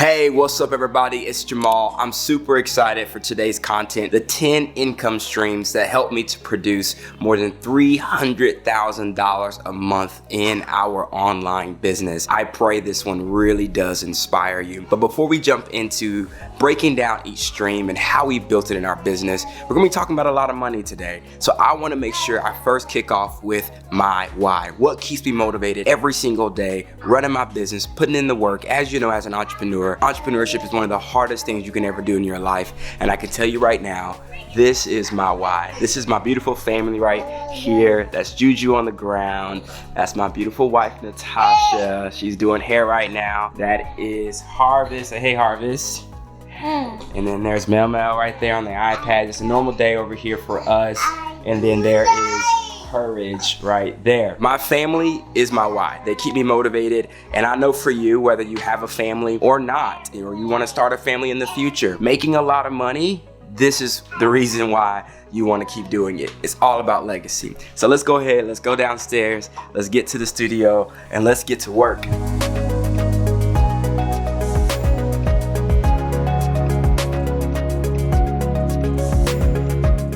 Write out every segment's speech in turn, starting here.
Hey, what's up everybody? It's Jamal. I'm super excited for today's content, the 10 income streams that help me to produce more than $300,000 a month in our online business. I pray this one really does inspire you. But before we jump into breaking down each stream and how we built it in our business, we're gonna be talking about a lot of money today. So I wanna make sure I first kick off with my why. What keeps me motivated every single day, running my business, putting in the work. As you know, as an entrepreneur, entrepreneurship is one of the hardest things you can ever do in your life. And I can tell you right now, this is my why. This is my beautiful family right here. That's Juju on the ground. That's my beautiful wife, Natasha. She's doing hair right now. That is Harvest. Say hey, Harvest. And then there's Mel Mel right there on the iPad. It's a normal day over here for us. And then there is Courage right there. My family is my why. They keep me motivated, and I know for you, whether you have a family or not, or you want to start a family in the future, making a lot of money, this is the reason why you want to keep doing it. It's all about legacy. So let's go ahead, let's go downstairs, let's get to the studio, and let's get to work.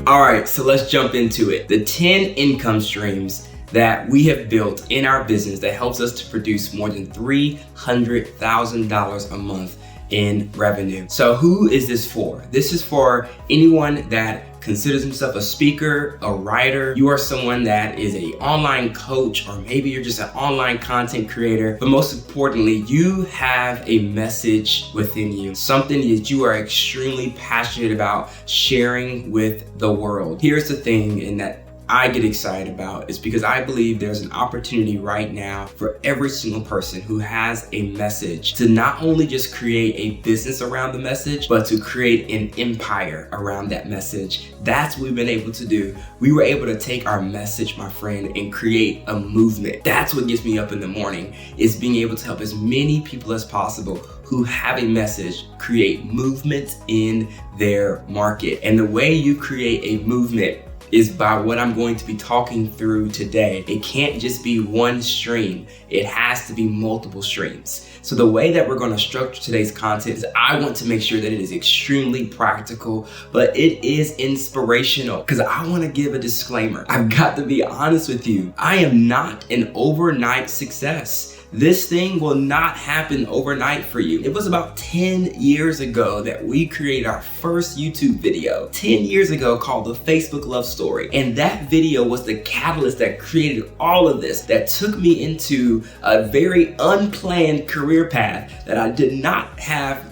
All right, so let's jump into it. The 10 income streams that we have built in our business that helps us to produce more than $300,000 a month in revenue. So who is this for? This is for anyone that considers himself a speaker, a writer. You are someone that is an online coach, or maybe you're just an online content creator. But most importantly, you have a message within you, something that you are extremely passionate about sharing with the world. Here's the thing, and that I get excited about is because I believe there's an opportunity right now for every single person who has a message to not only just create a business around the message, but to create an empire around that message. That's what we've been able to do. We were able to take our message, my friend, and create a movement. That's what gets me up in the morning, is being able to help as many people as possible who have a message create movement in their market. And the way you create a movement is by what I'm going to be talking through today. It can't just be one stream. It has to be multiple streams. So the way that we're going to structure today's content is I want to make sure that it is extremely practical, but it is inspirational, because I want to give a disclaimer. I've got to be honest with you. I am not an overnight success. This thing will not happen overnight for you. It was about 10 years ago that we created our first YouTube video, 10 years ago, called The Facebook Love Story. And that video was the catalyst that created all of this, that took me into a very unplanned career path that I did not have,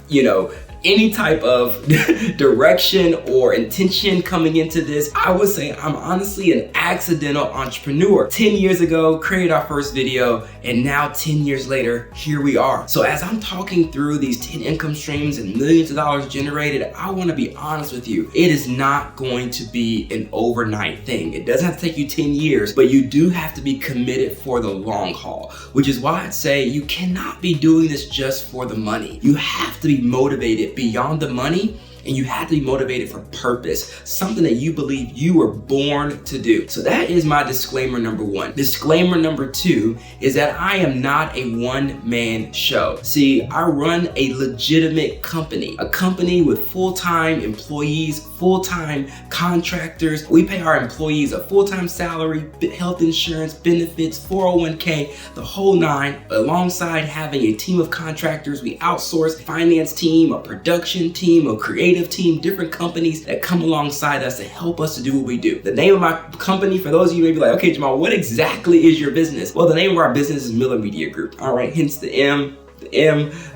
any type of direction or intention coming into this. I would say I'm honestly an accidental entrepreneur. 10 years ago, created our first video, and now 10 years later, here we are. So as I'm talking through these 10 income streams and millions of dollars generated, I want to be honest with you. It is not going to be an overnight thing. It doesn't have to take you 10 years, but you do have to be committed for the long haul, which is why I'd say you cannot be doing this just for the money. You have to be motivated beyond the money, and you have to be motivated for purpose, something that you believe you were born to do. So that is my disclaimer number one. Disclaimer number two is that I am not a one-man show. See, I run a legitimate company, a company with full-time employees, full-time contractors. We pay our employees a full-time salary, health insurance, benefits, 401k, the whole nine. Alongside having a team of contractors, we outsource a finance team, a production team, a creative team, different companies that come alongside us to help us to do what we do. The name of my company, for those of you who may be like, okay, Jamal, what exactly is your business? Well, the name of our business is Miller Media Group. All right, hence the M,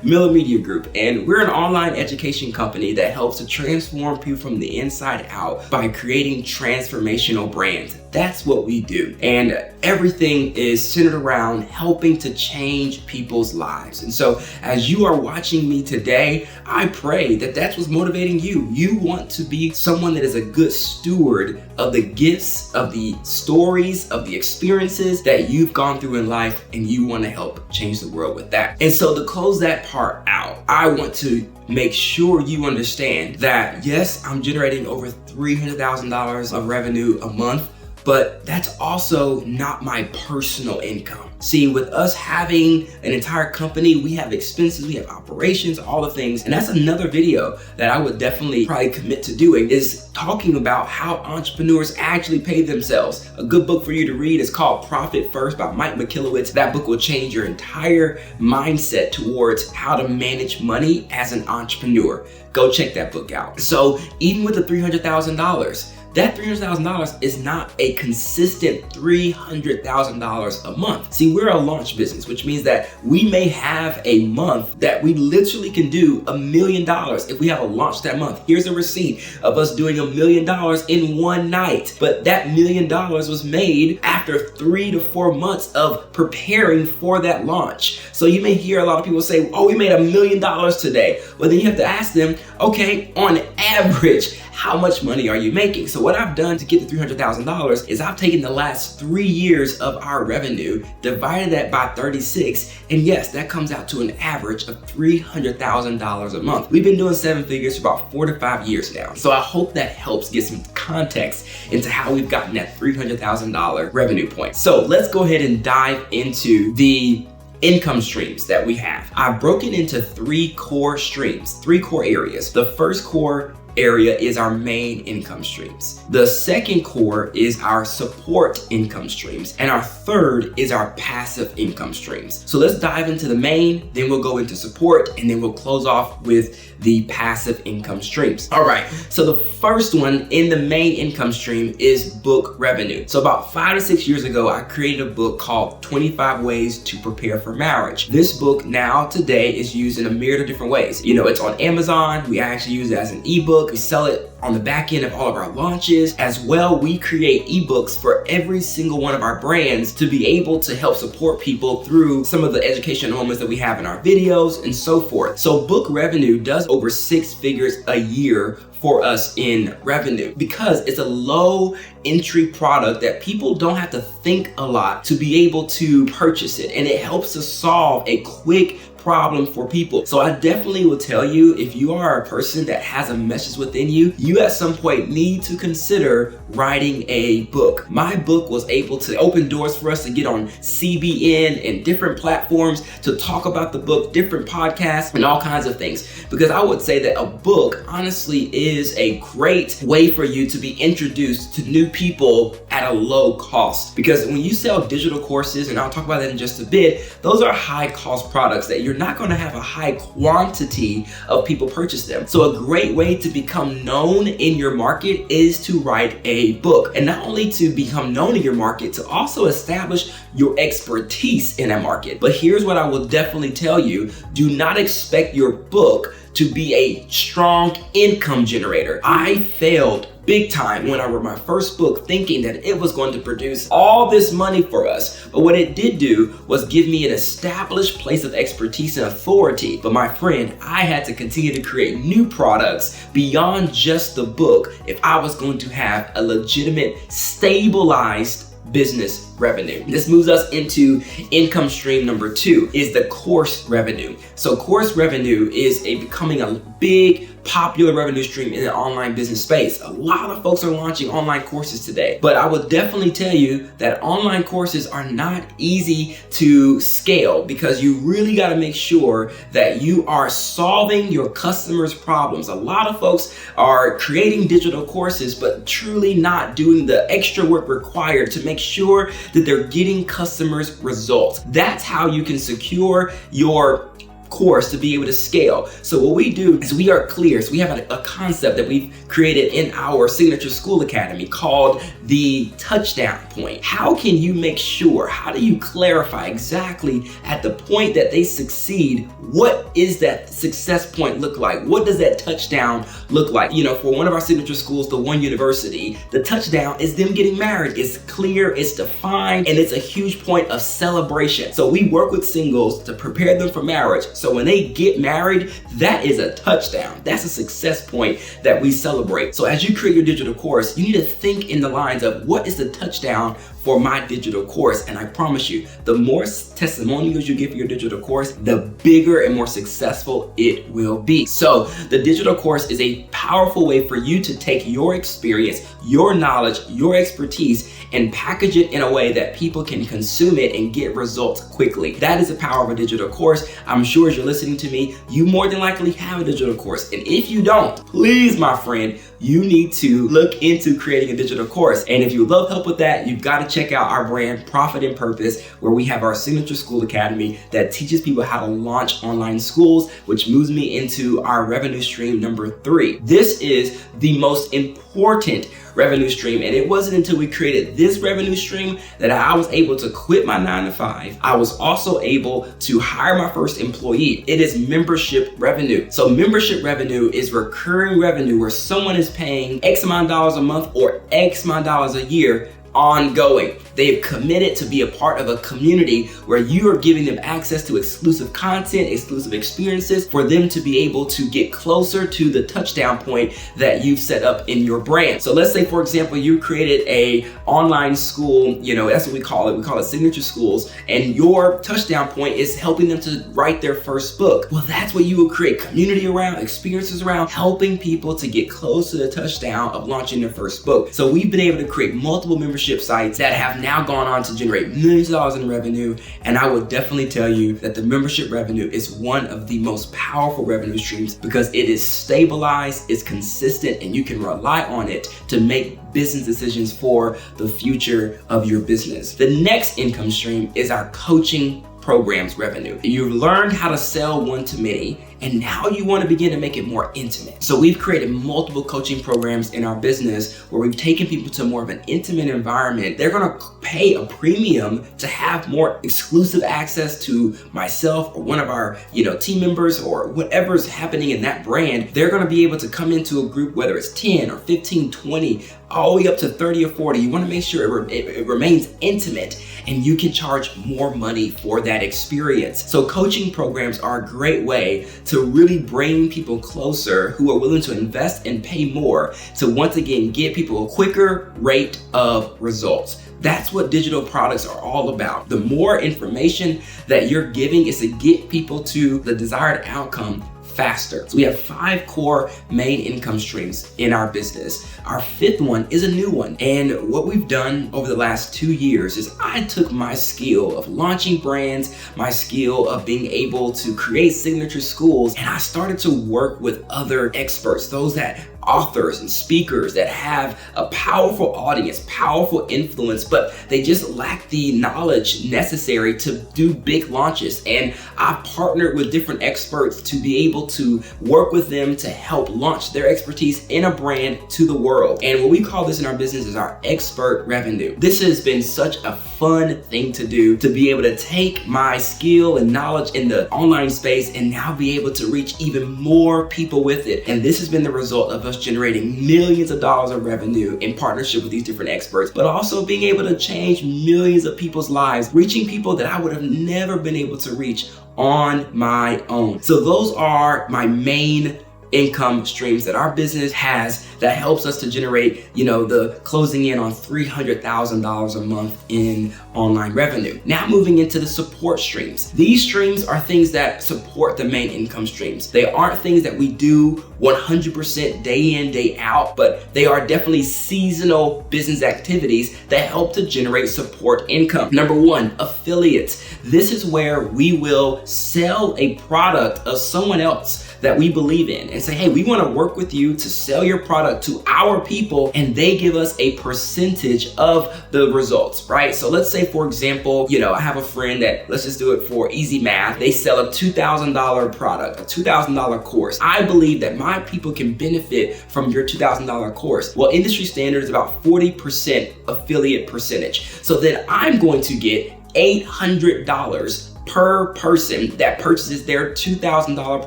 Miller Media Group. And we're an online education company that helps to transform people from the inside out by creating transformational brands. That's what we do. And everything is centered around helping to change people's lives. And so as you are watching me today, I pray that that's what's motivating you. You want to be someone that is a good steward of the gifts, of the stories, of the experiences that you've gone through in life, and you want to help change the world with that. And so to close that part out, I want to make sure you understand that yes, I'm generating over $300,000 of revenue a month, but that's also not my personal income. See, with us having an entire company, we have expenses, we have operations, all the things. And that's another video that I would definitely probably commit to doing, is talking about how entrepreneurs actually pay themselves. A good book for you to read is called Profit First by Mike Michalowicz. That book will change your entire mindset towards how to manage money as an entrepreneur. Go check that book out. So even with the $300,000, that $300,000 is not a consistent $300,000 a month. See, we're a launch business, which means that we may have a month that we literally can do $1 million if we have a launch that month. Here's a receipt of us doing $1 million in one night. But that $1 million was made after 3 to 4 months of preparing for that launch. So you may hear a lot of people say, oh, we made $1 million today. Well, then you have to ask them, okay, on average, how much money are you making? So what I've done to get the $300,000 is I've taken the last 3 years of our revenue, divided that by 36, and yes, that comes out to an average of $300,000 a month. We've been doing 7 figures for about 4 to 5 years now. So I hope that helps get some context into how we've gotten that $300,000 revenue point. So let's go ahead and dive into the income streams that we have. I've broken into 3 core streams, 3 core areas. The first core area is our main income streams. The second core is our support income streams. And our third is our passive income streams. So let's dive into the main, then we'll go into support, and then we'll close off with the passive income streams. All right, so the first one in the main income stream is book revenue. So about 5 to 6 years ago, I created a book called 25 Ways to Prepare for Marriage. This book now today is used in a myriad of different ways. You know, it's on Amazon. We actually use it as an ebook. We sell it on the back end of all of our launches. As well, we create ebooks for every single one of our brands to be able to help support people through some of the education moments that we have in our videos and so forth. So book revenue does over 6 figures a year for us in revenue because it's a low entry product that people don't have to think a lot to be able to purchase it, and it helps to solve a quick problem for people. So I definitely will tell you, if you are a person that has a message within you, you at some point need to consider writing a book. My book was able to open doors for us to get on CBN and different platforms to talk about the book, different podcasts and all kinds of things. Because I would say that a book honestly is a great way for you to be introduced to new people at a low cost. Because when you sell digital courses, and I'll talk about that in just a bit, those are high cost products that you're not going to have a high quantity of people purchase them. So a great way to become known in your market is to write a book. And not only to become known in your market, to also establish your expertise in a market. But here's what I will definitely tell you. Do not expect your book to be a strong income generator. I failed big time when I wrote my first book thinking that it was going to produce all this money for us. But what it did do was give me an established place of expertise and authority. But my friend, I had to continue to create new products beyond just the book if I was going to have a legitimate, stabilized business revenue. This moves us into income stream number 2, is the course revenue. So course revenue is becoming a big popular revenue stream in the online business space. A lot of folks are launching online courses today, but I would definitely tell you that online courses are not easy to scale because you really got to make sure that you are solving your customers' problems. A lot of folks are creating digital courses, but truly not doing the extra work required to make sure that they're getting customers results. That's how you can secure your course to be able to scale. So what we do is we are clear. So we have a concept that we've created in our Signature School Academy called the touchdown point. How can you make sure, how do you clarify exactly at the point that they succeed, what is that success point look like? What does that touchdown look like? You know, for one of our signature schools, the One University, the touchdown is them getting married. It's clear, it's defined, and it's a huge point of celebration. So we work with singles to prepare them for marriage So when they get married, that is a touchdown. That's a success point that we celebrate. So as you create your digital course, you need to think in the lines of what is the touchdown for my digital course? And I promise you, the more testimonials you give for your digital course, the bigger and more successful it will be. So the digital course is a powerful way for you to take your experience, your knowledge, your expertise, and package it in a way that people can consume it and get results quickly. That is the power of a digital course. I'm sure as you're listening to me, you more than likely have a digital course. And if you don't, please, my friend, you need to look into creating a digital course. And if you would love help with that, you've got to check out our brand, Profit and Purpose, where we have our Signature School Academy that teaches people how to launch online schools, which moves me into our revenue stream number 3. This is the most important revenue stream, and it wasn't until we created this revenue stream that I was able to quit my 9-to-5. I was also able to hire my first employee. It is membership revenue. So membership revenue is recurring revenue where someone is paying X amount of dollars a month or X amount of dollars a year ongoing. They've committed to be a part of a community where you are giving them access to exclusive content, exclusive experiences for them to be able to get closer to the touchdown point that you've set up in your brand. So let's say, for example, you created a online school, that's what we call it. We call it Signature Schools, and your touchdown point is helping them to write their first book. Well, that's what you will create community around, experiences around, helping people to get close to the touchdown of launching their first book. So we've been able to create multiple membership sites that have now gone on to generate millions of dollars in revenue. And I would definitely tell you that the membership revenue is one of the most powerful revenue streams because it is stabilized, it's consistent, and you can rely on it to make business decisions for the future of your business. The next income stream is our coaching programs revenue. You've learned how to sell one-to-many, and now you want to begin to make it more intimate. So we've created multiple coaching programs in our business where we've taken people to more of an intimate environment. They're going to pay a premium to have more exclusive access to myself or one of our team members or whatever's happening in that brand. They're going to be able to come into a group, whether it's 10 or 15, 20, all the way up to 30 or 40. You want to make sure it remains intimate and you can charge more money for that experience. So coaching programs are a great way to really bring people closer who are willing to invest and pay more to once again get people a quicker rate of results. That's what digital products are all about. The more information that you're giving is to get people to the desired outcome faster. So we have 5 core main income streams in our business. Our 5th one is a new one. And what we've done over the last 2 years is I took my skill of launching brands, my skill of being able to create signature schools, and I started to work with other experts, those that authors and speakers that have a powerful audience, powerful influence, but they just lack the knowledge necessary to do big launches. And I partnered with different experts to be able to work with them to help launch their expertise in a brand to the world. And what we call this in our business is our expert revenue. This has been such a fun thing to do, to be able to take my skill and knowledge in the online space and now be able to reach even more people with it. And this has been the result of us generating millions of dollars of revenue in partnership with these different experts, but also being able to change millions of people's lives, reaching people that I would have never been able to reach on my own. So those are my main income streams that our business has that helps us to generate, the closing in on $300,000 a month in online revenue. Now moving into the support streams. These streams are things that support the main income streams. They aren't things that we do 100% day in, day out, but they are definitely seasonal business activities that help to generate support income. Number 1, affiliates. This is where we will sell a product of someone else that we believe in and say, hey, we want to work with you to sell your product to our people, and they give us a percentage of the results, right? So let's say, for example, I have a friend that, let's just do it for easy math, they sell a $2,000 product, a $2,000 course. I believe that my people can benefit from your $2,000 course. Well, industry standard is about 40% affiliate percentage. So then I'm going to get $800 per person that purchases their $2,000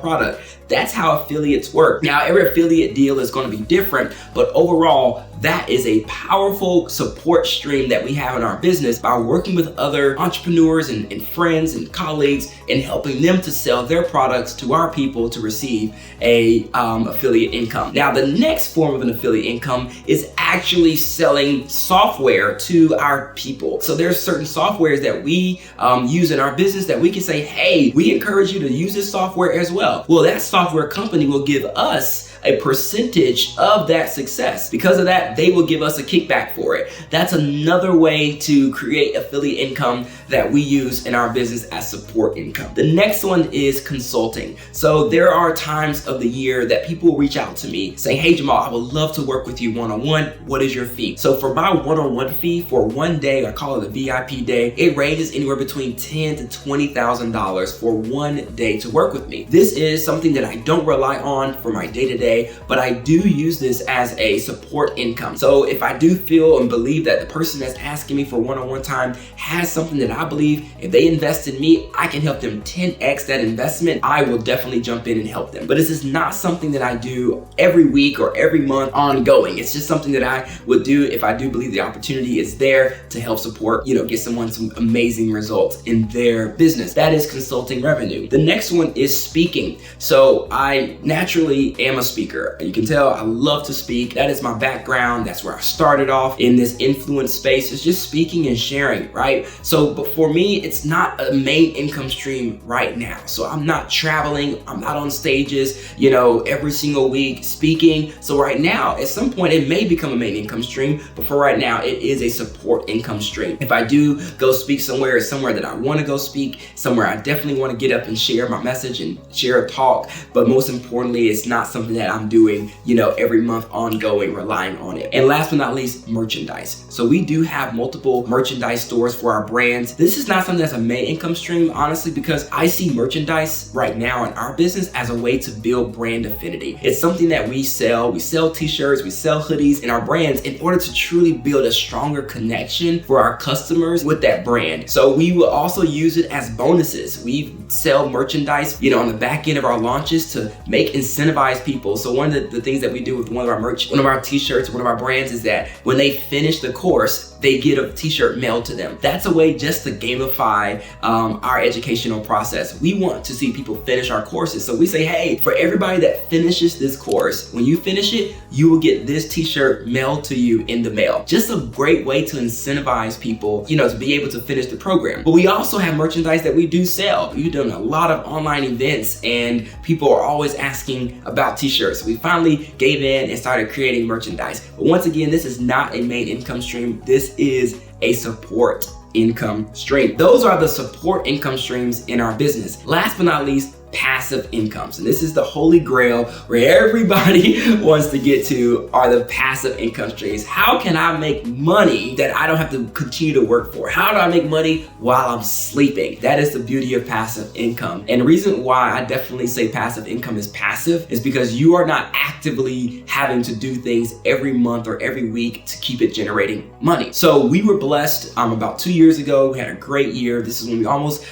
product. That's how affiliates work. Now, every affiliate deal is going to be different, but overall, that is a powerful support stream that we have in our business by working with other entrepreneurs and friends and colleagues and helping them to sell their products to our people to receive a affiliate income. Now, the next form of an affiliate income is actually selling software to our people. So there's certain softwares that we use in our business that we can say, hey, we encourage you to use this software as well. Well, that software company will give us a percentage of that success. Because of that, they will give us a kickback for it. That's another way to create affiliate income that we use in our business as support income. The next one is consulting. So there are times of the year that people will reach out to me saying, hey Jamal, I would love to work with you one-on-one. What is your fee? So for my one-on-one fee for one day, I call it a VIP day, it ranges anywhere between $10,000 to $20,000 for one day to work with me. This is something that I don't rely on for my day-to-day, but I do use this as a support income. So if I do feel and believe that the person that's asking me for one-on-one time has something that I believe if they invest in me, I can help them 10x that investment, I will definitely jump in and help them. But this is not something that I do every week or every month ongoing. It's just something that I would do if I do believe the opportunity is there to help support, get someone some amazing results in their business. That is consulting revenue. The next one is speaking. So I naturally am a speaker. You can tell I love to speak. That is my background. That's where I started off in this influence space. It's just speaking and sharing, right? So, but for me, it's not a main income stream right now. So I'm not traveling. I'm not on stages, every single week speaking. So right now, at some point, it may become a main income stream, but for right now, it is a support income stream. If I do go speak somewhere that I want to go speak, somewhere I definitely want to get up and share my message and share a talk. But most importantly, it's not something that I'm doing, every month ongoing, relying on it. And last but not least, merchandise. So we do have multiple merchandise stores for our brands. This is not something that's a main income stream, honestly, because I see merchandise right now in our business as a way to build brand affinity. It's something that we sell. We sell t-shirts, we sell hoodies in our brands in order to truly build a stronger connection for our customers with that brand. So we will also use it as bonuses. We sell merchandise, on the back end of our launches to make incentivize people. So one of the things that we do with one of our t-shirts, one of our brands is that when they finish the course, they get a t-shirt mailed to them. That's a way just to gamify our educational process. We want to see people finish our courses. So we say, hey, for everybody that finishes this course, when you finish it, you will get this t-shirt mailed to you in the mail. Just a great way to incentivize people, to be able to finish the program. But we also have merchandise that we do sell. We've done a lot of online events and people are always asking about t-shirts. We finally gave in and started creating merchandise. But once again, this is not a main income stream. This is a support income stream. Those are the support income streams in our business. Last but not least, passive incomes. And this is the holy grail where everybody wants to get to, are the passive income streams. How can I make money that I don't have to continue to work for? How do I make money while I'm sleeping? That is the beauty of passive income. And the reason why I definitely say passive income is passive is because you are not actively having to do things every month or every week to keep it generating money. So we were blessed about 2 years ago. We had a great year. This is when we almost,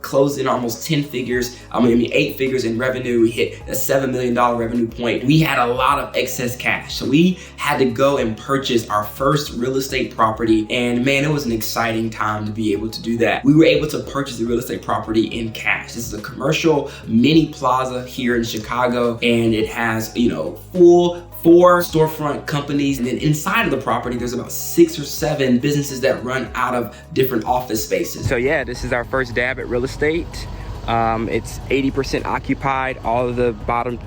closed in almost 10 figures. 8 figures in revenue. We hit a $7 million revenue point. We had a lot of excess cash. So we had to go and purchase our first real estate property. And man, it was an exciting time to be able to do that. We were able to purchase the real estate property in cash. This is a commercial mini plaza here in Chicago. And it has, full 4 storefront companies. And then inside of the property, there's about 6 or 7 businesses that run out of different office spaces. So yeah, this is our first dab at real estate. It's 80% occupied. All of the bottom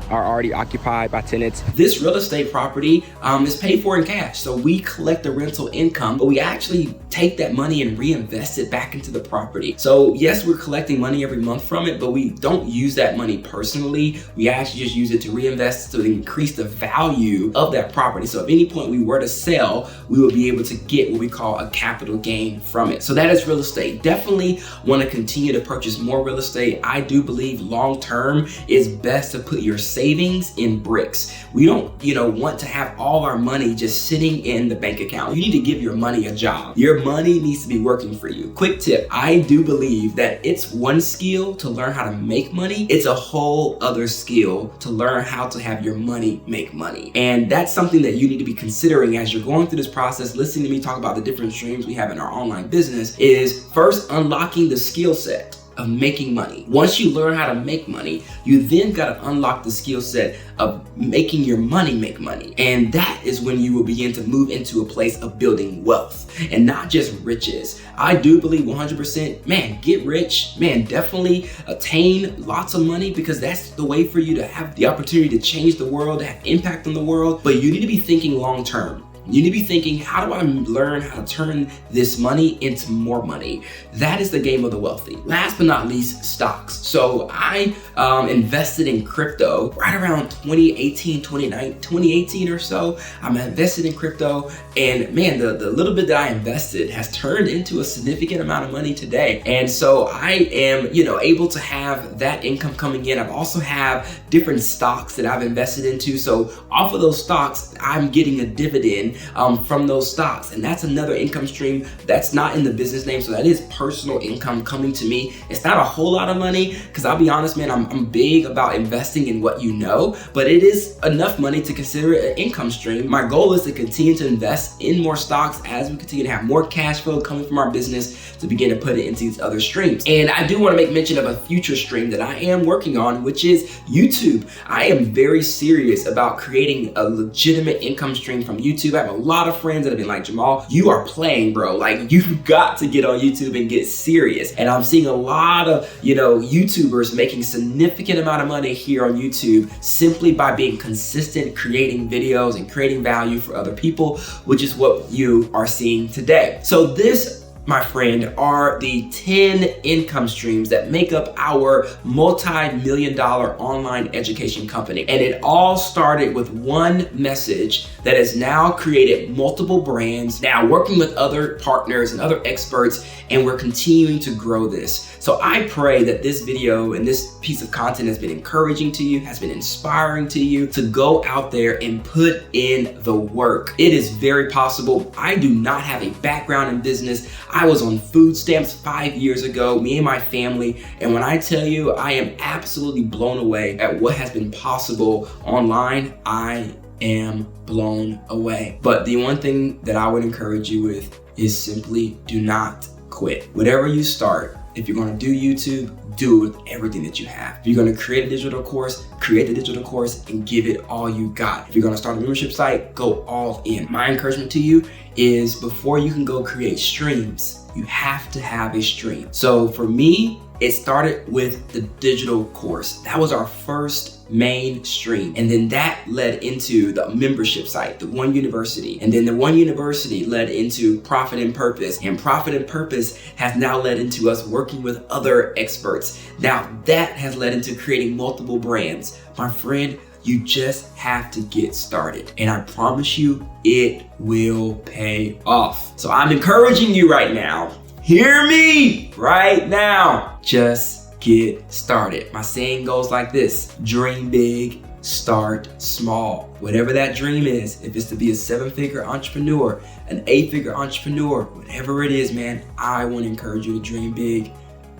are already occupied by tenants. This real estate property is paid for in cash. So we collect the rental income, but we actually take that money and reinvest it back into the property. So yes, we're collecting money every month from it, but we don't use that money personally. We actually just use it to reinvest to increase the value of that property. So at any point we were to sell, we will be able to get what we call a capital gain from it. So that is real estate. Definitely want to continue to purchase more real estate. I do believe long-term is best to put your savings in bricks. We don't, want to have all our money just sitting in the bank account. You need to give your money a job. Your money needs to be working for you. Quick tip, I do believe that it's one skill to learn how to make money. It's a whole other skill to learn how to have your money make money. And that's something that you need to be considering as you're going through this process, listening to me talk about the different streams we have in our online business, is first unlocking the skill set of making money. Once you learn how to make money, you then got to unlock the skill set of making your money make money. And that is when you will begin to move into a place of building wealth and not just riches. I do believe 100%, man, get rich, man, definitely attain lots of money, because that's the way for you to have the opportunity to change the world, to have impact on the world. But you need to be thinking long term. You need to be thinking, how do I learn how to turn this money into more money? That is the game of the wealthy. Last but not least, stocks. So I invested in crypto right around 2018 or so. I'm invested in crypto, and man, the little bit that I invested has turned into a significant amount of money today. And so I am, able to have that income coming in. I've also have different stocks that I've invested into. So off of those stocks, I'm getting a dividend from those stocks, and that's another income stream that's not in the business name. So that is personal income coming to me. It's not a whole lot of money, because I'll be honest, man, I'm big about investing in what you know, but it is enough money to consider an income stream. My goal is to continue to invest in more stocks as we continue to have more cash flow coming from our business to begin to put it into these other streams. And I do want to make mention of a future stream that I am working on, which is YouTube. I am very serious about creating a legitimate income stream from YouTube. I have a lot of friends that have been like, Jamal, you are playing, bro. Like, you've got to get on YouTube and get serious. And I'm seeing a lot of, YouTubers making significant amount of money here on YouTube simply by being consistent, creating videos and creating value for other people, which is what you are seeing today. So this, my friend, are the 10 income streams that make up our multi-million-dollar online education company. And it all started with one message that has now created multiple brands, now working with other partners and other experts, and we're continuing to grow this. So I pray that this video and this piece of content has been encouraging to you, has been inspiring to you to go out there and put in the work. It is very possible. I do not have a background in business. I was on food stamps 5 years ago, me and my family. And when I tell you, I am absolutely blown away at what has been possible online. I am blown away. But the one thing that I would encourage you with is simply do not quit. Whatever you start, if you're going to do YouTube, do it with everything that you have. If you're going to create a digital course, create the digital course and give it all you got. If you're going to start a membership site, go all in. My encouragement to you is, before you can go create streams, you have to have a stream. So for me, it started with the digital course. That was our first main stream. And then that led into the membership site, the One University. And then the One University led into Profit and Purpose. And Profit and Purpose has now led into us working with other experts. Now that has led into creating multiple brands. My friend, you just have to get started. And I promise you, it will pay off. So I'm encouraging you right now. Hear me right now. Just get started. My saying goes like this: dream big, start small. Whatever that dream is, if it's to be a 7-figure entrepreneur, an 8-figure entrepreneur, whatever it is, man, I want to encourage you to dream big,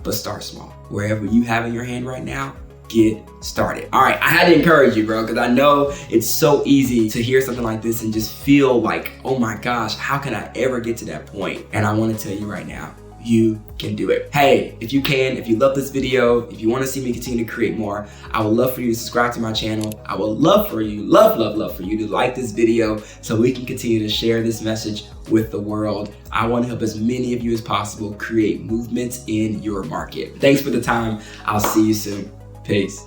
but start small. Wherever you have in your hand right now, get started. All right, I had to encourage you, bro, because I know it's so easy to hear something like this and just feel like, oh my gosh, how can I ever get to that point? And I want to tell you right now, you can do it. Hey, if you love this video, if you want to see me continue to create more, I would love for you to subscribe to my channel. I would love for you, love for you to like this video so we can continue to share this message with the world. I want to help as many of you as possible create movements in your market. Thanks for the time. I'll see you soon. Peace.